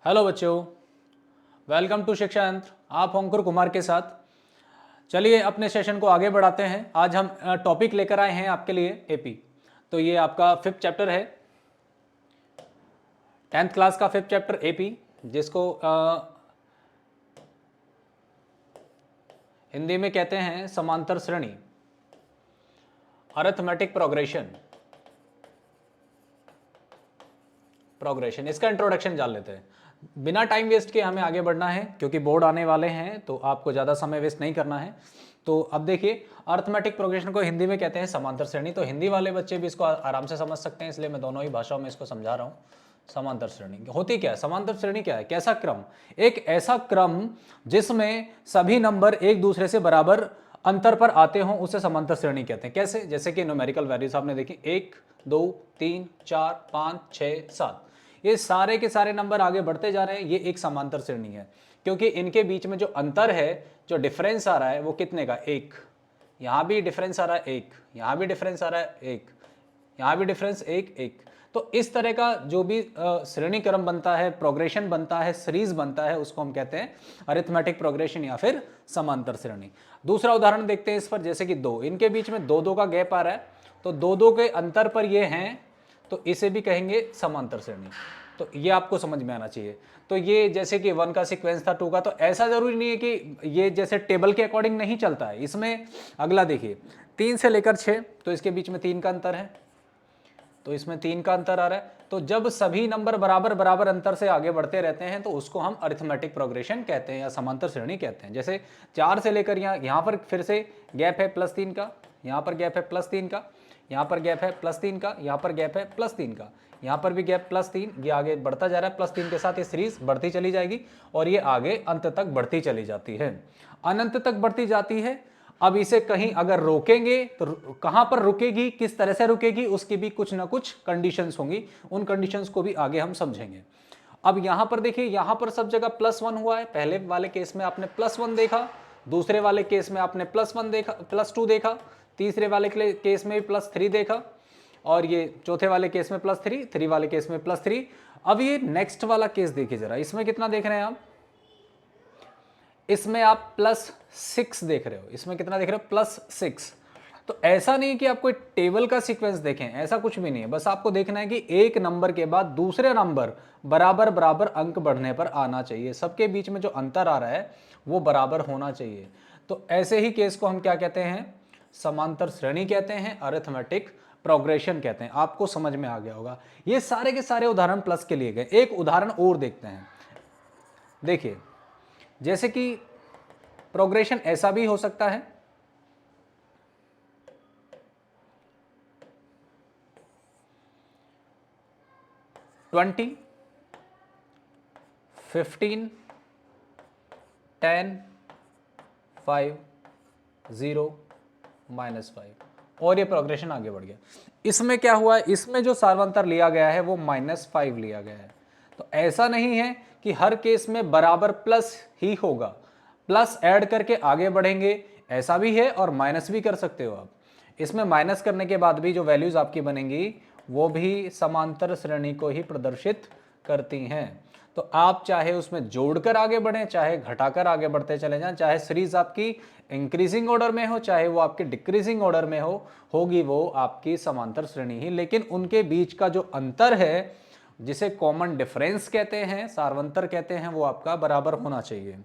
Hello बच्चों, welcome to शिक्षा यंत्र। आप अंकुर कुमार के साथ चलिए अपने सेशन को आगे बढ़ाते हैं। आज हम टॉपिक लेकर आए हैं आपके लिए एपी। तो ये आपका 5th चैप्टर है, 10th क्लास का 5th चैप्टर एपी, जिसको हिंदी में कहते हैं समांतर श्रेणी, अरिथमेटिक प्रोग्रेशन। इसका इंट्रोडक्शन जान लेते हैं। बिना टाइम वेस्ट के हमें आगे बढ़ना है, क्योंकि बोर्ड आने वाले हैं तो आपको ज़्यादा समय वेस्ट नहीं करना है। तो अब देखिए, अरिथमेटिक प्रोग्रेशन को हिंदी में कहते हैं समांतर श्रेणी। तो हिंदी वाले बच्चे भी इसको आराम से समझ सकते हैं, इसलिए मैं दोनों ही भाषाओं में इसको समझा रहा हूँ। समांतर श्रेणी होती क्या है? समांतर श्रेणी क्या है? कैसा क्रम? एक ऐसा क्रम जिसमें सभी नंबर एक दूसरे से बराबर अंतर पर आते हों, उसे समांतर श्रेणी कहते हैं। कैसे? जैसे कि न्यूमेरिकल वैल्यूज आपने देखी, 1 2 3 4 5 6 7, ये सारे के सारे नंबर आगे बढ़ते जा रहे हैं, ये एक समांतर श्रेणी है। क्योंकि इनके बीच में जो अंतर है, जो डिफरेंस आ रहा है, वो कितने का? 1। यहां भी डिफरेंस आ रहा है 1, यहां भी डिफरेंस आ रहा है 1, यहां भी डिफरेंस 1 1। तो इस तरह का जो भी श्रेणी क्रम बनता है, प्रोग्रेशन बनता है, सीरीज बनता है, उसको हम कहते हैं अरिथमेटिक प्रोग्रेशन या फिर समांतर श्रेणी। दूसरा उदाहरण देखते हैं इस पर, जैसे कि 2, इनके बीच में 2 2 का गैप आ रहा है, तो 2 2 के अंतर पर ये हैं, तो इसे भी कहेंगे समांतर श्रेणी। तो ये आपको समझ में आना चाहिए। तो ये जैसे कि 1 का सीक्वेंस था 2 का, तो ऐसा जरूरी नहीं है कि ये जैसे टेबल के अकॉर्डिंग नहीं चलता है। इसमें अगला देखिए, 3 से लेकर 6, तो इसके बीच में 3 का अंतर है, तो इसमें 3 का अंतर आ रहा है। तो जब सभी नंबर बराबर बराबर अंतर से आगे बढ़ते रहते हैं, तो उसको हम अरिथमेटिक प्रोग्रेशन कहते हैं या समांतर श्रेणी कहते हैं। जैसे 4 से लेकर यहाँ पर फिर से गैप है +3 का, यहाँ पर गैप है +3 का, यहाँ पर गैप है +3 का, यहाँ पर गैप है +3 का, यहाँ पर भी गैप +3, ये आगे बढ़ता जा रहा है। +3 के साथ ये सीरीज बढ़ती चली जाएगी और ये आगे अंत तक बढ़ती चली जाती है, अनंत तक बढ़ती जाती है। अब इसे कहीं अगर रोकेंगे तो कहां पर रुकेगी, किस तरह से रुकेगी, उसकी भी कुछ ना कुछ कंडीशंस होंगी। उन कंडीशंस को भी आगे हम समझेंगे। अब यहां पर देखिए, यहां पर सब जगह +1 हुआ है। पहले वाले केस में आपने +1 देखा, दूसरे वाले केस में आपने +1 देखा, +2 देखा, तीसरे वाले केस में भी +3 देखा, और ये चौथे वाले केस में +3, 3 वाले केस में +3। अब ये नेक्स्ट वाला केस देखिए जरा, इसमें कितना देख रहे हैं आप? इसमें आप +6 देख रहे हो। इसमें कितना देख रहे हो? +6। तो ऐसा नहीं कि आप कोई टेबल का सीक्वेंस देखें, ऐसा कुछ भी नहीं है। बस आपको देखना है कि एक नंबर के बाद दूसरे नंबर बराबर बराबर अंक बढ़ने पर आना चाहिए। सबके बीच में जो अंतर आ रहा है वो बराबर होना चाहिए। तो ऐसे ही केस को हम क्या कहते हैं? समांतर श्रेणी कहते हैं, अरिथमेटिक प्रोग्रेशन कहते हैं। आपको समझ में आ गया होगा। ये सारे के सारे उदाहरण प्लस के लिए गए। एक उदाहरण और देखते हैं। देखिए, जैसे कि प्रोग्रेशन ऐसा भी हो सकता है, ट्वेंटी 15 10 5 0 -5, और ये प्रोग्रेशन आगे बढ़ गया। इसमें क्या हुआ है? इसमें जो सार्वंतर लिया गया है वो -5 लिया गया है। तो ऐसा नहीं है कि हर केस में बराबर प्लस ही होगा, प्लस ऐड करके आगे बढ़ेंगे, ऐसा भी है, और माइनस भी कर सकते हो आप। इसमें माइनस करने के बाद भी जो वैल्यूज आपकी बनेंगी वो भी समांतर श्रेणी को ही प्रदर्शित करती हैं। तो आप चाहे उसमें जोड़कर आगे बढ़ें, चाहे घटाकर आगे बढ़ते चले जाएं, चाहे सीरीज आपकी इंक्रीजिंग ऑर्डर में हो, चाहे वो आपके डिक्रीजिंग ऑर्डर में हो, होगी वो आपकी समांतर श्रेणी ही। लेकिन उनके बीच का जो अंतर है, जिसे कॉमन डिफरेंस कहते हैं, सार्वंतर कहते हैं, वो आपका बराबर होना चाहिए।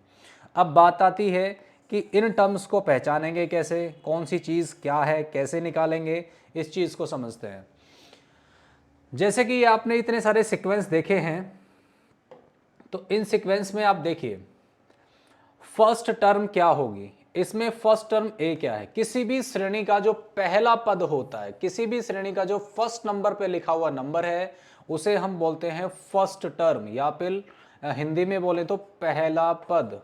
अब बात आती है कि इन टर्म्स को पहचानेंगे कैसे, कौन सी चीज़ क्या है, कैसे निकालेंगे, इस चीज़ को समझते हैं। जैसे कि आपने इतने सारे सीक्वेंस देखे हैं, तो इन सीक्वेंस में आप देखिए फर्स्ट टर्म क्या होगी। इसमें फर्स्ट टर्म ए क्या है? किसी भी श्रेणी का जो पहला पद होता है, किसी भी श्रेणी का जो फर्स्ट नंबर पे लिखा हुआ नंबर है, उसे हम बोलते हैं फर्स्ट टर्म, या फिर हिंदी में बोले तो पहला पद।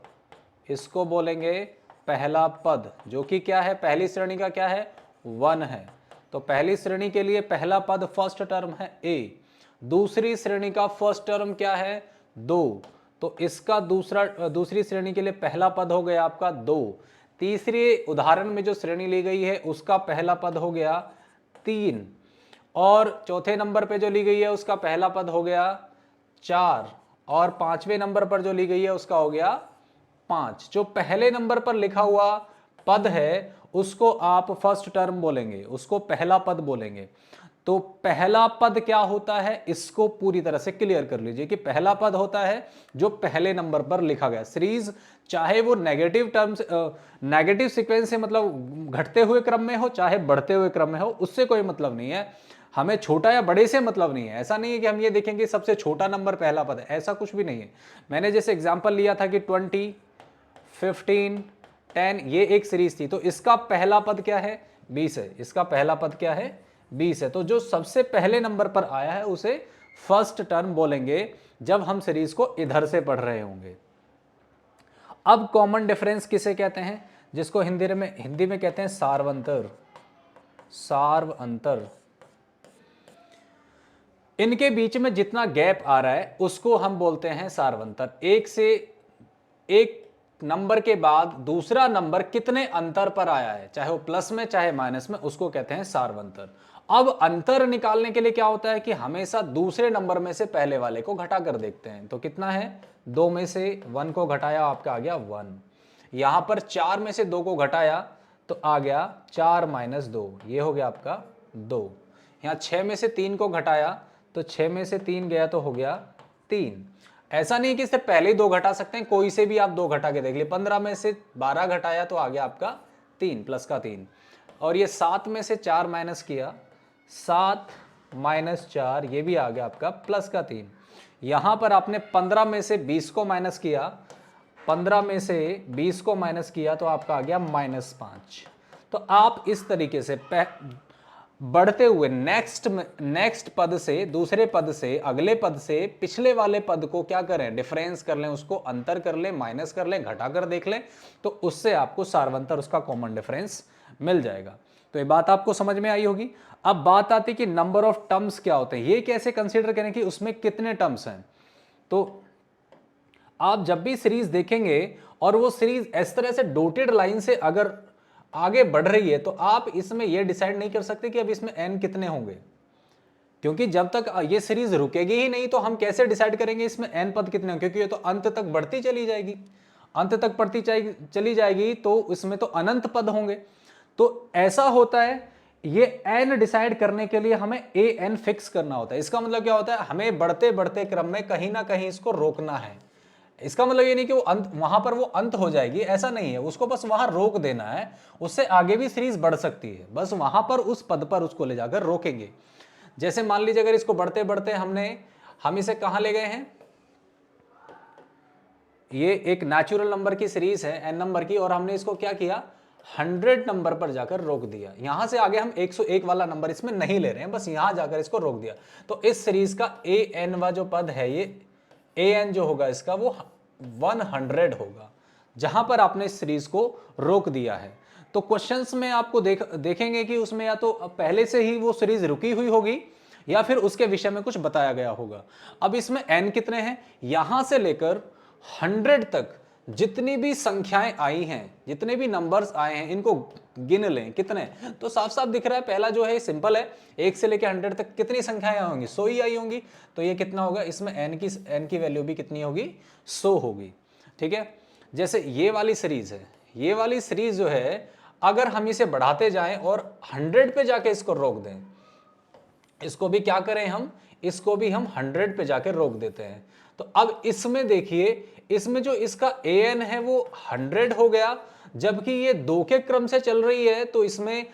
इसको बोलेंगे पहला पद, जो कि क्या है? पहली श्रेणी का क्या है? 1 है। तो पहली श्रेणी के लिए पहला पद फर्स्ट टर्म है ए। दूसरी श्रेणी का फर्स्ट टर्म क्या है? 2। तो इसका दूसरी श्रेणी के लिए पहला पद हो गया आपका 2। तीसरी उदाहरण में जो श्रेणी ली गई है उसका पहला पद हो गया 3, और चौथे नंबर पे जो ली गई है उसका पहला पद हो गया 4, और पांचवें नंबर पर जो ली गई है उसका हो गया 5। जो पहले नंबर पर लिखा हुआ पद है उसको आप फर्स्ट टर्म बोलेंगे, उसको पहला पद बोलेंगे। तो पहला पद क्या होता है, इसको पूरी तरह से क्लियर कर लीजिए कि पहला पद होता है जो पहले नंबर पर लिखा गया। सीरीज चाहे वो नेगेटिव टर्म्स नेगेटिव सीक्वेंस से मतलब घटते हुए क्रम में हो चाहे बढ़ते हुए क्रम में हो, उससे कोई मतलब नहीं है। हमें छोटा या बड़े से मतलब नहीं है। ऐसा नहीं है कि हम ये देखेंगे सबसे छोटा नंबर पहला पद है, ऐसा कुछ भी नहीं है। मैंने जैसे एग्जांपल लिया था कि 20, 15, 10 ये एक सीरीज थी, तो इसका पहला पद क्या है, 20 है। इसका पहला पद क्या है, 20 है। तो जो सबसे पहले नंबर पर आया है उसे फर्स्ट टर्म बोलेंगे जब हम सीरीज को इधर से पढ़ रहे होंगे। अब कॉमन डिफरेंस किसे कहते हैं, जिसको हिंदी में कहते हैं सार्वंतर। सार्वअंतर, इनके बीच में जितना गैप आ रहा है उसको हम बोलते हैं सार्वंतर। एक नंबर के बाद दूसरा नंबर कितने अंतर पर आया है, चाहे वो प्लस में चाहे माइनस में, उसको कहते हैं सार्वंतर। अब अंतर निकालने के लिए क्या होता है कि हमेशा दूसरे नंबर में से पहले वाले को घटा कर देखते हैं। तो कितना है, 2 में से 1 को घटाया, आपका आ गया 1। यहां पर 4 में से 2 को घटाया तो आ गया 4 - 2, ये हो गया आपका 2। यहां 6 में से 3 को घटाया तो 6 में से 3 गया तो हो गया 3। ऐसा नहीं कि इससे पहले ही 2 घटा सकते हैं, कोई से भी आप 2 घटा के देख लिए। 15 में से 12 घटाया तो आ गया आपका 3 प्लस का 3। और ये 7 में से 4 माइनस किया, 7 - 4, ये भी आ गया आपका प्लस का 3। यहां पर आपने 15 में से 20 को माइनस किया, 15 में से 20 को माइनस किया तो आपका आ गया -5। तो आप इस तरीके से बढ़ते हुए नेक्स्ट पद से, दूसरे पद से, अगले पद से पिछले वाले पद को क्या करें, डिफरेंस कर लें, उसको अंतर कर लें, माइनस कर लें, घटा कर देख लें, तो उससे आपको सार्वंतर, उसका कॉमन डिफरेंस मिल जाएगा। तो ये बात आपको समझ में आई होगी। अब बात आती कि नंबर ऑफ टर्म्स क्या होते हैं, ये कैसे कंसीडर करें कि उसमें कितने टर्म्स हैं। तो आप जब भी सीरीज देखेंगे और वो सीरीज इस तरह से डॉटेड लाइन से अगर आगे बढ़ रही है तो आप इसमें यह डिसाइड नहीं कर सकते कि अब इसमें n कितने होंगे, क्योंकि जब तक ये सीरीज रुकेगी ही नहीं तो हम कैसे डिसाइड करेंगे इसमें n पद कितने होंगे, क्योंकि ये तो अंत तक बढ़ती चली जाएगी, अंत तक बढ़ती चली जाएगी तो इसमें तो अनंत पद होंगे। तो ऐसा होता है, ये n डिसाइड करने के लिए हमें an फिक्स करना होता है। इसका मतलब क्या होता है, हमें बढ़ते बढ़ते क्रम में कहीं ना कहीं इसको रोकना है। इसका मतलब ये नहीं कि वो अंत, वहां पर वो अंत हो जाएगी, ऐसा नहीं है, उसको बस वहां रोक देना है। उससे आगे भी सीरीज बढ़ सकती है, बस वहां पर उस पद पर उसको ले जाकर रोकेंगे। जैसे मान लीजिए अगर इसको बढ़ते बढ़ते हम इसे कहां ले गए हैं, ये एक नेचुरल नंबर की सीरीज है n नंबर की, और हमने इसको क्या किया, 100 नंबर पर जाकर रोक दिया। यहां से आगे हम 101 वाला नंबर इसमें नहीं ले रहे हैं, बस यहां जाकर इसको रोक दिया। तो इस सीरीज का an वा जो पद है, ये an जो होगा इसका वो 100 होगा, जहां पर आपने इस सीरीज को रोक दिया है। तो क्वेश्चंस में आपको देखेंगे कि उसमें या तो पहले से ही वो सीरीज रुकी हुई होगी या फिर उसके विषय में कुछ बताया गया होगा। अब इसमें n कितने हैं, यहां से लेकर 100 तक जितनी भी संख्याएं आई हैं, जितने भी नंबर्स आए हैं, इनको गिन लें कितने। तो साफ साफ दिख रहा है, पहला जो है सिंपल है, 1 से लेकर 100 तक कितनी संख्याएं होंगी, 100 ही आई होंगी। तो ये कितना होगा, इसमें n की वैल्यू भी कितनी होगी, 100 होगी। ठीक है, जैसे ये वाली सीरीज है, ये वाली सीरीज जो है अगर हम इसे बढ़ाते जाएं और 100 पे जाके इसको रोक दें, इसको भी क्या करें हम, इसको भी हम 100 पे जाके रोक देते हैं। तो अब इसमें देखिए, इसमें जो इसका an है वो 100 हो गया, जबकि ये 2 के क्रम से चल रही है तो इसमें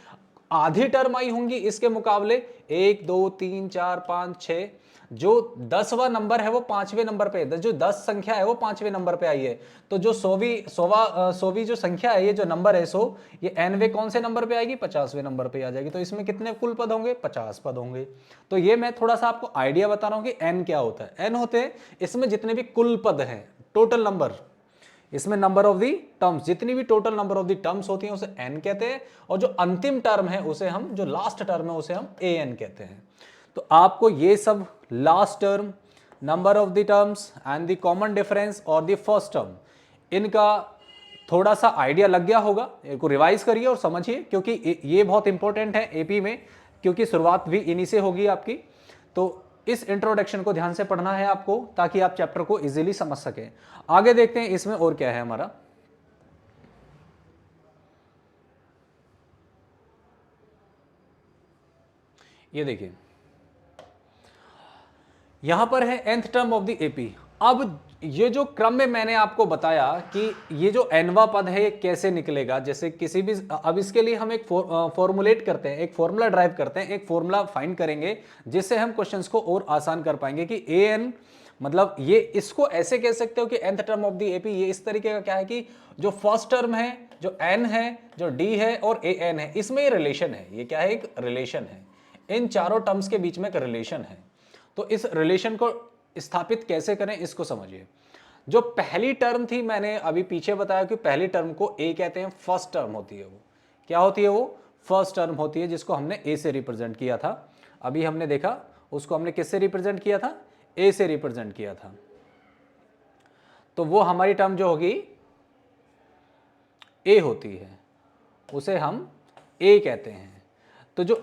आधी टर्म आई होंगी इसके मुकाबले, 1 2 3 4 5 6। जो 10वां नंबर है वो 5वें नंबर पे, जो 10 संख्या है वो 5वें नंबर पे आई है। तो जो 100वीं जो संख्या है, ये जो नंबर है 100, ये nवें कौन से नंबर पे आएगी, 50वें नंबर पे आ जाएगी। तो इसमें कितने कुल पद होंगे, 50 पद होंगे। तो ये मैं थोड़ा सा आपको आइडिया बता रहा हूं कि n क्या होता है। n होते हैं इसमें जितने भी कुल पद हैं, टोटल नंबर, इसमें नंबर ऑफ दी टर्म्स, जितनी भी total number of the terms होती हैं उसे n कहते हैं, और जो अंतिम टर्म है उसे हम, जो लास्ट टर्म है उसे हम an कहते हैं। तो आपको ये सब last term, number of the terms and the common difference और द फर्स्ट टर्म, इनका थोड़ा सा आइडिया लग गया होगा। इनको रिवाइज करिए और समझिए, क्योंकि ये बहुत इंपॉर्टेंट है एपी में, क्योंकि शुरुआत भी इन्हीं से होगी आपकी। तो इस इंट्रोडक्शन को ध्यान से पढ़ना है आपको ताकि आप चैप्टर को इजीली समझ सकें। आगे देखते हैं इसमें और क्या है हमारा। ये देखिए यहां पर है nth term of the AP. अब ये जो क्रम में मैंने आपको बताया कि ये जो nवा पद है ये कैसे निकलेगा, जैसे किसी भी, अब इसके लिए हम एक फॉर्मुलेट करते हैं, एक फॉर्मूला ड्राइव करते हैं, एक फॉर्मूला फाइंड करेंगे जिससे हम क्वेश्चंस को और आसान कर पाएंगे कि an मतलब ये, इसको ऐसे कह सकते हो कि nth term of the AP ये इस तरीके का क्या है कि जो फर्स्ट टर्म है, जो n है, जो d है और an है, इसमें ये रिलेशन है। ये क्या है? एक रिलेशन है। इन चारों टर्म्स के बीच में एक रिलेशन है। तो इस रिलेशन को स्थापित कैसे करें इसको समझिए। जो पहली टर्म थी, मैंने अभी पीछे बताया कि पहली टर्म को ए कहते हैं, फर्स्ट टर्म होती है। वो क्या होती है? वो फर्स्ट टर्म होती है जिसको हमने ए से रिप्रेजेंट किया था। अभी हमने देखा उसको हमने किससे रिप्रेजेंट किया था? ए से रिप्रेजेंट किया था। तो वो हमारी टर्म जो होगी ए होती है, उसे हम ए कहते हैं। तो जो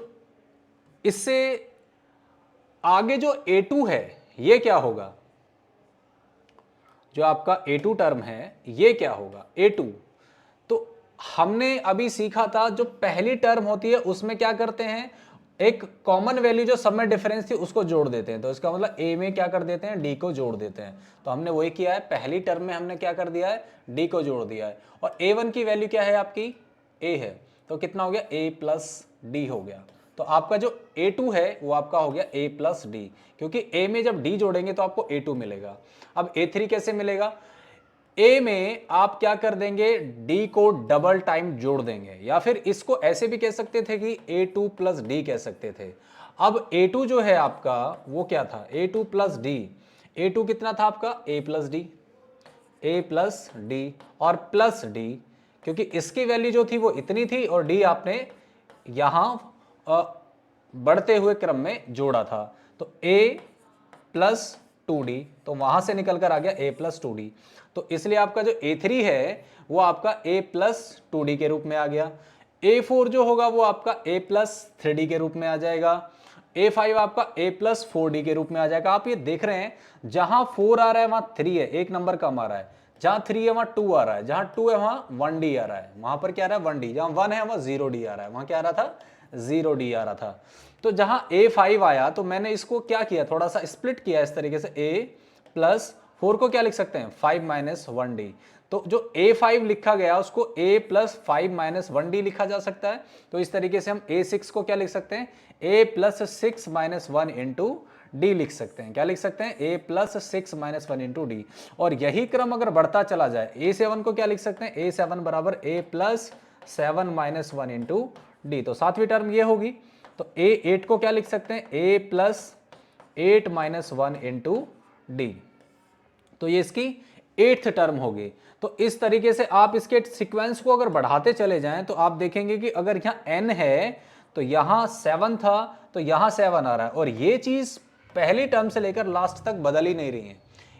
इससे आगे जो A2 है ये क्या होगा? जो आपका A2 टर्म है ये क्या होगा? A2। तो हमने अभी सीखा था जो पहली टर्म होती है उसमें क्या करते हैं, एक कॉमन वैल्यू जो सब में डिफरेंस थी उसको जोड़ देते हैं। तो इसका मतलब A में क्या कर देते हैं? D को जोड़ देते हैं। तो हमने वही किया है, पहली टर्म में हमने क्या कर दिया है? D को जोड़ दिया है। और A1 की वैल्यू क्या है आपकी? A है। तो कितना हो गया? A प्लस D हो गया। तो आपका जो A2 है वो आपका हो गया A प्लस D, क्योंकि A में जब D जोड़ेंगे तो आपको A2 मिलेगा। अब A3 कैसे मिलेगा? A में आप क्या कर देंगे? D को डबल टाइम जोड़ देंगे, या फिर इसको ऐसे भी कह सकते थे कि A2 प्लस D कह सकते थे। अब A2 जो है आपका वो क्या था? A2 plus D। A2 कितना था आपका? A plus D, A plus D और प्लस D, क्योंकि इसकी वैल्यू जो थी वो इतनी थी और D आपने यहां बढ़ते हुए क्रम में जोड़ा था। तो a प्लस 2d, तो वहां से निकल कर आ गया a प्लस 2d। तो इसलिए आपका जो A3 है वो आपका a प्लस 2d के रूप में आ गया। A4 जो होगा वो आपका a प्लस 3d के रूप में आ जाएगा। A5 आपका a प्लस 4d के रूप में आ जाएगा। आप ये देख रहे हैं जहां 4 आ रहा है वहां 3 है, एक नंबर कम आ रहा है। जहां 3 है वहां 2 आ रहा है, जहां 2 है वहां 1d आ रहा है। वहां पर क्या आ रहा है? 1d। जहां 1 है वहां 0d आ रहा है। वहां क्या आ रहा था? 0d आ रहा था। तो जहां A5 आया तो मैंने इसको क्या किया? थोड़ा सा स्प्लिट किया इस तरीके से। A प्लस 4 को क्या लिख सकते हैं? 5 माइनस 1d। तो जो A5 लिखा गया उसको A प्लस 5 माइनस 1d लिखा जा सकता है। तो इस तरीके से हम A6 को क्या लिख सकते हैं? A plus 6 minus 1 into D लिख सकते हैं। क्या लिख सकते हैं? A plus 6 minus 1 into D. और यही क्रम अगर बढ़ता चला जाए, A7 को क्या लिख सकते हैं? A7 बराबर A plus 7 minus 1 into d. तो सातवीं टर्म ये होगी। तो A8 को क्या लिख सकते हैं? A plus 8 minus 1 into d. तो ये इसकी 8th टर्म होगी। तो इस तरीके से आप इसके सीक्वेंस को अगर बढ़ाते चले जाएं तो आप देखेंगे कि अगर यहां n है तो यहां 7 था तो यहां 7 आ रहा है। और ये चीज पहली टर्म से लेकर लास्ट तक बदल ही नहीं रही है।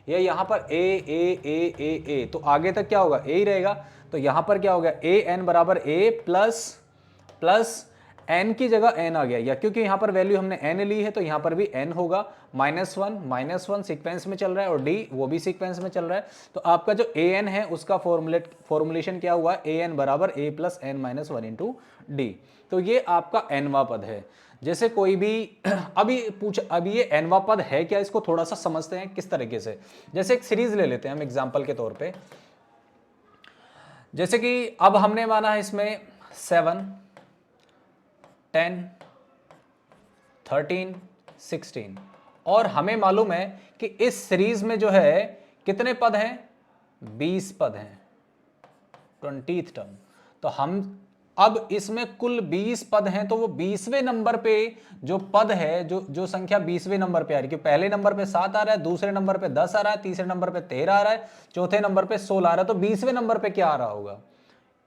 ये यहां पर ए, तो आगे तक क्या होगा? ए ही रहेगा। तो यहां पर क्या हो गया? ए एन बराबर ए प्लस n की जगह n आ गया, या क्योंकि यहां पर वैल्यू हमने n ली है तो यहां पर भी n होगा। -1 सीक्वेंस में चल रहा है और d वो भी सीक्वेंस में चल रहा है। तो आपका जो an है उसका फॉर्मुलेशन क्या हुआ? an बराबर a plus n minus 1 into d. तो ये आपका nवा पद है। जैसे कोई भी अभी ये nवा पद है क्या, इसको थोड़ा सा समझते हैं किस तरीके से। जैसे एक सीरीज ले लेते हैं हम एग्जाम्पल के तौर पर। जैसे कि अब हमने माना है इसमें 7, 10, 13, 16 और हमें मालूम है कि इस सीरीज में जो है कितने पद हैं? 20 पद हैं, 20th टर्म। तो हम अब इसमें कुल 20 पद हैं, तो वो 20वें नंबर पे जो पद है, जो संख्या 20वें नंबर पे आ रही है, पहले नंबर पे 7 आ रहा है, दूसरे नंबर पे 10 आ रहा है, तीसरे नंबर पे 13 आ रहा है, चौथे नंबर पे 16 आ रहा है, तो 20वें नंबर पे क्या आ रहा होगा?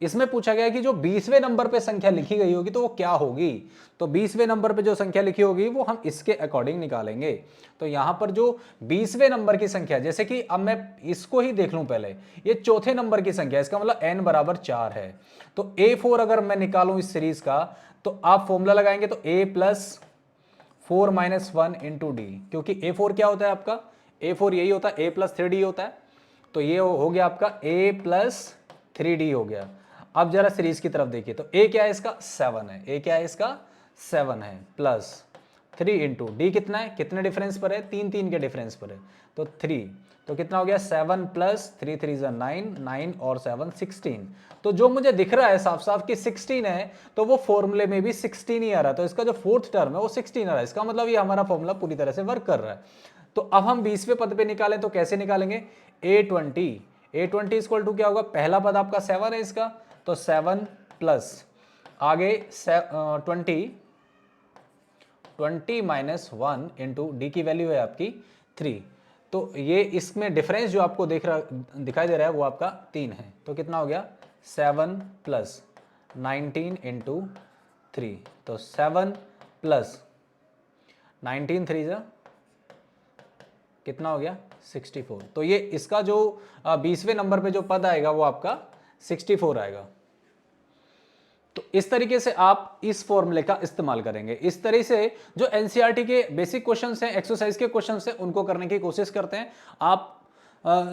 इसमें पूछा गया कि जो 20वें नंबर पे संख्या लिखी गई होगी तो वो क्या होगी। तो 20वें नंबर पे जो संख्या लिखी होगी वो हम इसके अकॉर्डिंग निकालेंगे। तो यहां पर जो 20वें नंबर की संख्या, जैसे कि अब मैं इसको ही देख लूं पहले, ये चौथे नंबर की संख्या, इसका मतलब n बराबर 4 है। तो A4 अगर मैं निकालूं इस सीरीज का तो आप फॉर्मूला लगाएंगे तो A plus 4 minus 1 into D, क्योंकि A4 क्या होता है आपका, A4 यही होता है, A प्लस 3D होता है। तो ये हो गया आपका A प्लस 3D हो गया। अब जरा सीरीज की तरफ देखिए, तो A क्या है इसका, 7 है, A क्या है इसका, 7 है, प्लस 3 इंटू डी कितना है, कितने डिफरेंस पर है, 3 के डिफरेंस पर है, तो 3, तो कितना हो गया 7 प्लस 3 3 9, 9 और 7 16। तो जो मुझे दिख रहा है साफ साफ कि 16 है, तो वो फॉर्मूले में भी 16 ही आ रहा है, तो इसका जो फोर्थ टर्म है वो 16 आ रहा है, इसका मतलब ये हमारा फॉर्मूला पूरी तरह से वर्क कर रहा है। तो अब हम 20वें पद पे निकालें तो कैसे निकालेंगे, A20 इक्वल टू क्या होगा, पहला पद आपका 7 है इसका, तो 7 प्लस आगे 20 माइनस 1 इंटू डी की वैल्यू है आपकी 3, तो ये इसमें डिफरेंस जो आपको दिखाई दे रहा है वो आपका 3 है, तो कितना हो गया 7 प्लस 19 इंटू 3, तो 7 प्लस 19 3 जा कितना हो गया 64। तो ये इसका जो 20वें नंबर पे जो पद आएगा वो आपका 64 आएगा। तो इस तरीके से आप इस फॉर्मूले का इस्तेमाल करेंगे। इस तरह से जो एनसीईआरटी के बेसिक क्वेश्चंस हैं, एक्सरसाइज के क्वेश्चंस हैं, उनको करने की कोशिश करते हैं। आप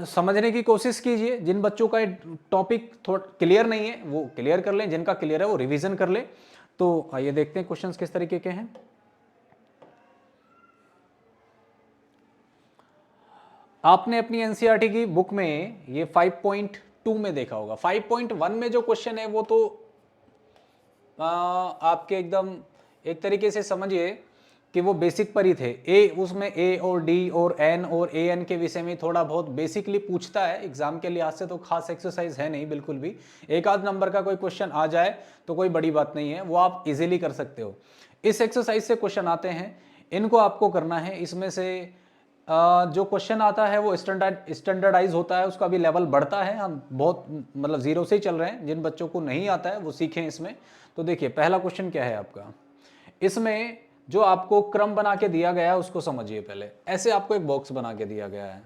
समझने की कोशिश कीजिए। जिन बच्चों का टॉपिक थोड़ा क्लियर नहीं है वो क्लियर कर लें, जिनका क्लियर है वो रिवीजन कर लें। तो आइए देखते हैं क्वेश्चंस किस तरीके के हैं। आपने अपनी एनसीईआरटी की बुक में ये 5.2 में देखा होगा। 5.1 में जो क्वेश्चन है वो तो आपके एकदम एक तरीके से समझिए कि वो बेसिक पर ही थे। ए उसमें ए और डी और एन और ए एन के विषय में थोड़ा बहुत बेसिकली पूछता है। एग्जाम के लिहाज से तो खास एक्सरसाइज है नहीं बिल्कुल भी। एक आध नंबर का कोई क्वेश्चन आ जाए तो कोई बड़ी बात नहीं है, वो आप इजीली कर सकते हो। इस एक्सरसाइज से क्वेश्चन आते हैं, इनको आपको करना है। इसमें से जो क्वेश्चन आता है वो स्टैंडर्डाइज होता है, उसका भी लेवल बढ़ता है। हम बहुत मतलब जीरो से ही चल रहे हैं। जिन बच्चों को नहीं आता है वो सीखें इसमें। तो देखिए पहला क्वेश्चन क्या है आपका, इसमें जो आपको क्रम बना के दिया गया है उसको समझिए। पहले ऐसे आपको एक बॉक्स बना के दिया गया है।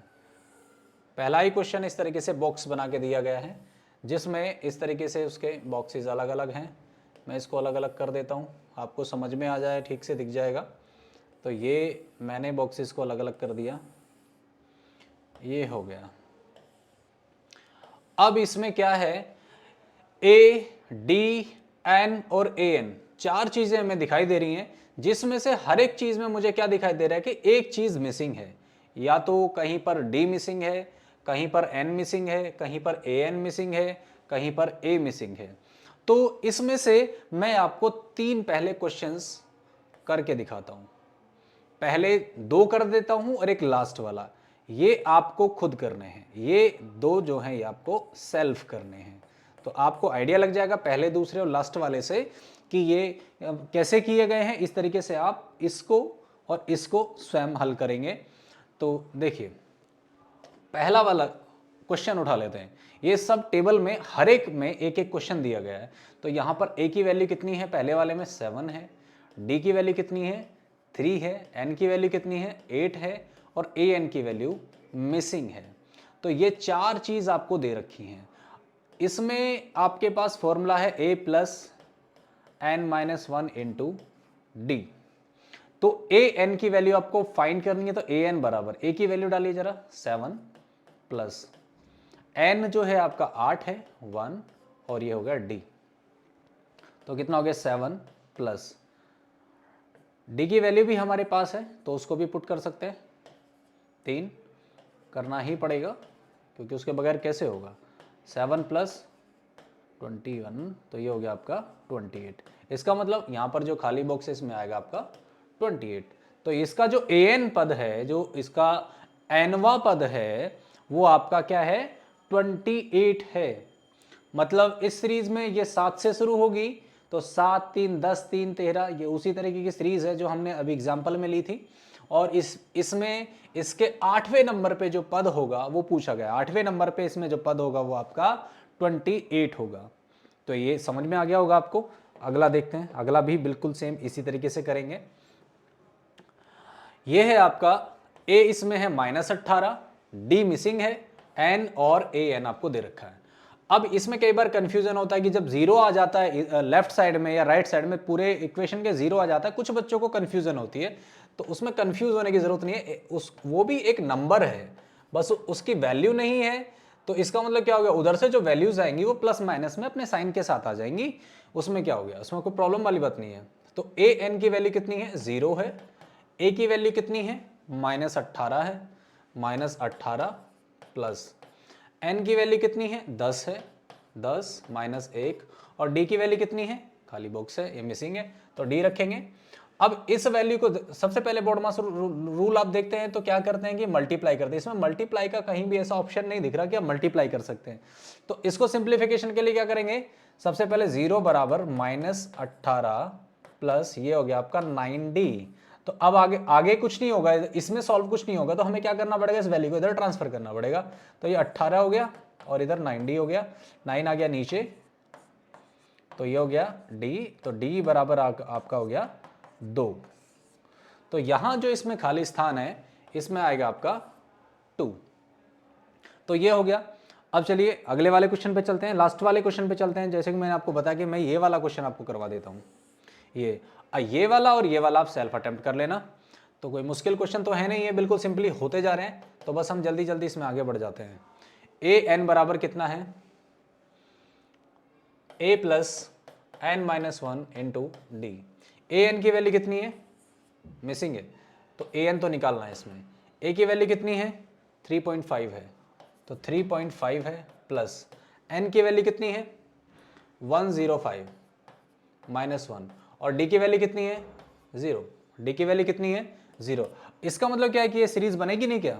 पहला ही क्वेश्चन इस तरीके से बॉक्स बना के दिया गया है, जिसमें इस तरीके से उसके बॉक्सेस अलग अलग हैं। मैं इसको अलग अलग कर देता हूँ, आपको समझ में आ जाए, ठीक से दिख जाएगा। तो ये मैंने बॉक्सेस को अलग अलग कर दिया, ये हो गया। अब इसमें क्या है, ए डी एन और ए एन चार चीजें हमें दिखाई दे रही हैं, जिसमें से हर एक चीज में मुझे क्या दिखाई दे रहा है कि एक चीज मिसिंग है। या तो कहीं पर डी मिसिंग है, कहीं पर एन मिसिंग है, कहीं पर ए एन मिसिंग है, कहीं पर ए मिसिंग है। तो इसमें से मैं आपको तीन पहले क्वेश्चंस करके दिखाता हूं। पहले दो कर देता हूं और एक लास्ट वाला, ये आपको खुद करने हैं। ये दो जो हैं ये आपको सेल्फ करने हैं। तो आपको आइडिया लग जाएगा पहले दूसरे और लास्ट वाले से कि ये कैसे किए गए हैं। इस तरीके से आप इसको और इसको स्वयं हल करेंगे। तो देखिए पहला वाला क्वेश्चन उठा लेते हैं। ये सब टेबल में हर एक में एक एक क्वेश्चन दिया गया है। तो यहां पर ए की वैल्यू कितनी है, पहले वाले में 7 है, डी की वैल्यू कितनी है 3 है, एन की वैल्यू कितनी है 8 है, और ए एन की वैल्यू मिसिंग है। तो ये चार चीज आपको दे रखी हैं। इसमें आपके पास फॉर्मूला है a plus N minus 1 into d. तो ए एन की वैल्यू आपको फाइंड करनी है। तो ए एन बराबर ए की वैल्यू डालिए जरा 7 प्लस एन जो है आपका 8 है 1, और ये हो गया डी। तो कितना हो गया 7 प्लस डी की वैल्यू भी हमारे पास है तो उसको भी पुट कर सकते हैं। 3 करना ही पड़ेगा क्योंकि उसके बगैर कैसे होगा। 7 प्लस 21, तो ये हो गया आपका 28। इसका मतलब यहाँ पर जो खाली बॉक्स है इसमें आएगा आपका 28। तो इसका जो ए एन पद है, जो इसका एनवा पद है, वो आपका क्या है 28 है। मतलब इस सीरीज में ये 7 से शुरू होगी, तो 7 3 10 3 13, ये उसी तरीके की सीरीज है जो हमने अभी एग्जाम्पल में ली थी। और इसमें इसके 8वें नंबर पे जो पद होगा वो पूछा गया। 8वें नंबर पे इसमें जो पद होगा वो आपका 28 होगा। तो ये समझ में आ गया होगा आपको। अगला देखते हैं, अगला भी बिल्कुल सेम इसी तरीके से करेंगे। ये है आपका ए, इसमें है -18, डी मिसिंग है, एन और ए एन आपको दे रखा है। अब इसमें कई बार कंफ्यूजन होता है कि जब जीरो आ जाता है लेफ्ट साइड में या राइट साइड में, पूरे इक्वेशन के जीरो आ जाता है, कुछ बच्चों को कंफ्यूजन होती है। तो उसमें कंफ्यूज होने की जरूरत नहीं है, वो भी एक नंबर है, बस उसकी वैल्यू नहीं है। तो इसका मतलब क्या हो गया, उधर से जो वैल्यूज आएंगी वो प्लस माइनस में अपने साइन के साथ आ जाएंगी, उसमें क्या हो गया, उसमें कोई प्रॉब्लम वाली बात नहीं है। तो ए एन की वैल्यू कितनी है, 0 है। ए की वैल्यू कितनी है, -18 है, -18 प्लस एन की वैल्यू कितनी है, 10 है, 10 -1, और डी की वैल्यू कितनी है, खाली बॉक्स है, ये मिसिंग है, तो डी रखेंगे। अब इस वैल्यू को सबसे पहले बोर्ड मास रूल आप देखते हैं तो क्या करते हैं कि मल्टीप्लाई करते हैं। इसमें मल्टीप्लाई का कहीं भी ऐसा ऑप्शन नहीं दिख रहा कि आप मल्टीप्लाई कर सकते हैं। तो इसको सिंप्लीफिकेशन के लिए क्या करेंगे, सबसे पहले 0 बराबर -18 प्लस ये हो गया आपका 9D। तो अब आगे कुछ नहीं होगा, इसमें सॉल्व कुछ नहीं होगा, तो हमें क्या करना पड़ेगा, इस वैल्यू को इधर ट्रांसफर करना पड़ेगा। तो ये 18 हो गया और इधर 9D हो गया, 9 आ गया नीचे, तो ये हो गया D। तो D बराबर आपका हो गया 2। तो यहां जो इसमें खाली स्थान है इसमें आएगा आपका 2। तो ये हो गया। अब चलिए अगले वाले क्वेश्चन पे चलते हैं, लास्ट वाले क्वेश्चन पे चलते हैं। जैसे कि मैंने आपको बताया कि मैं ये वाला क्वेश्चन आपको करवा देता हूं, ये वाला और ये वाला आप सेल्फ अटेम्प्ट कर लेना। तो कोई मुश्किल क्वेश्चन तो है नहीं, है बिल्कुल सिंपली होते जा रहे हैं। तो बस हम जल्दी जल्दी इसमें आगे बढ़ जाते हैं। ए एन बराबर कितना है, a plus N minus 1 into D. A N की वैल्यू कितनी है, मिसिंग है, तो ए एन तो निकालना है इसमें। ए की वैल्यू कितनी है, 3.5 है, तो 3.5 है, प्लस एन की वैल्यू कितनी है, 105 -1, और डी की वैल्यू कितनी है, 0। डी की वैल्यू कितनी है, 0। इसका मतलब क्या है कि ये सीरीज बनेगी नहीं क्या,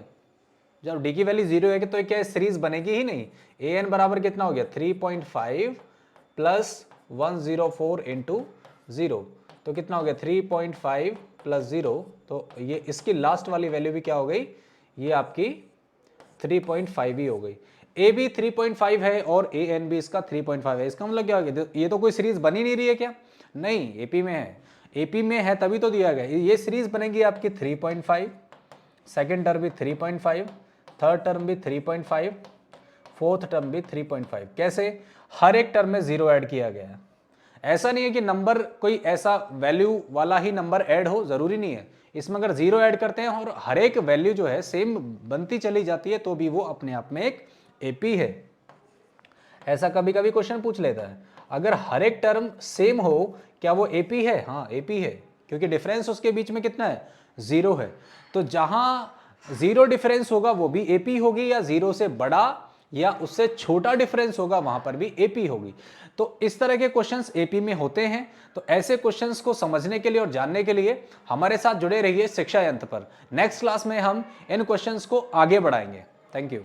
जब डी की वैल्यू 0 है तो क्या सीरीज बनेगी ही नहीं। ए एन बराबर कितना हो गया, 3.5 प्लस 104 इंटू 0, तो कितना हो गया 3.5 प्लस 0, तो ये इसकी लास्ट वाली वैल्यू भी क्या हो गई, ये आपकी 3.5 ही हो गई। ए भी 3.5 है और ए एन भी इसका 3.5 है। इसका मतलब क्या हो गया, ये तो कोई सीरीज बनी नहीं रही है क्या, नहीं, एपी में है, एपी में है तभी तो दिया गया। ये सीरीज बनेगी आपकी 3.5, सेकेंड टर्म भी 3.5, थर्ड टर्म भी 3.5, फोर्थ टर्म भी 3.5। कैसे, हर एक टर्म में 0 ऐड किया गया है। ऐसा नहीं है कि नंबर कोई ऐसा वैल्यू वाला ही नंबर ऐड हो, जरूरी नहीं है। इसमें अगर 0 ऐड करते हैं और हर एक वैल्यू जो है सेम बनती चली जाती है तो भी वो अपने आप में एक एपी है। ऐसा कभी कभी क्वेश्चन पूछ लेता है, अगर हर एक टर्म सेम हो क्या वो एपी है, हाँ एपी है, क्योंकि डिफरेंस उसके बीच में कितना है, 0 है। तो जहां 0 डिफरेंस होगा वो भी एपी होगी, या 0 से बड़ा या उससे छोटा डिफरेंस होगा वहां पर भी एपी होगी। तो इस तरह के क्वेश्चंस एपी में होते हैं। तो ऐसे क्वेश्चंस को समझने के लिए और जानने के लिए हमारे साथ जुड़े रहिए शिक्षा यंत्र पर। नेक्स्ट क्लास में हम इन क्वेश्चंस को आगे बढ़ाएंगे। Thank you.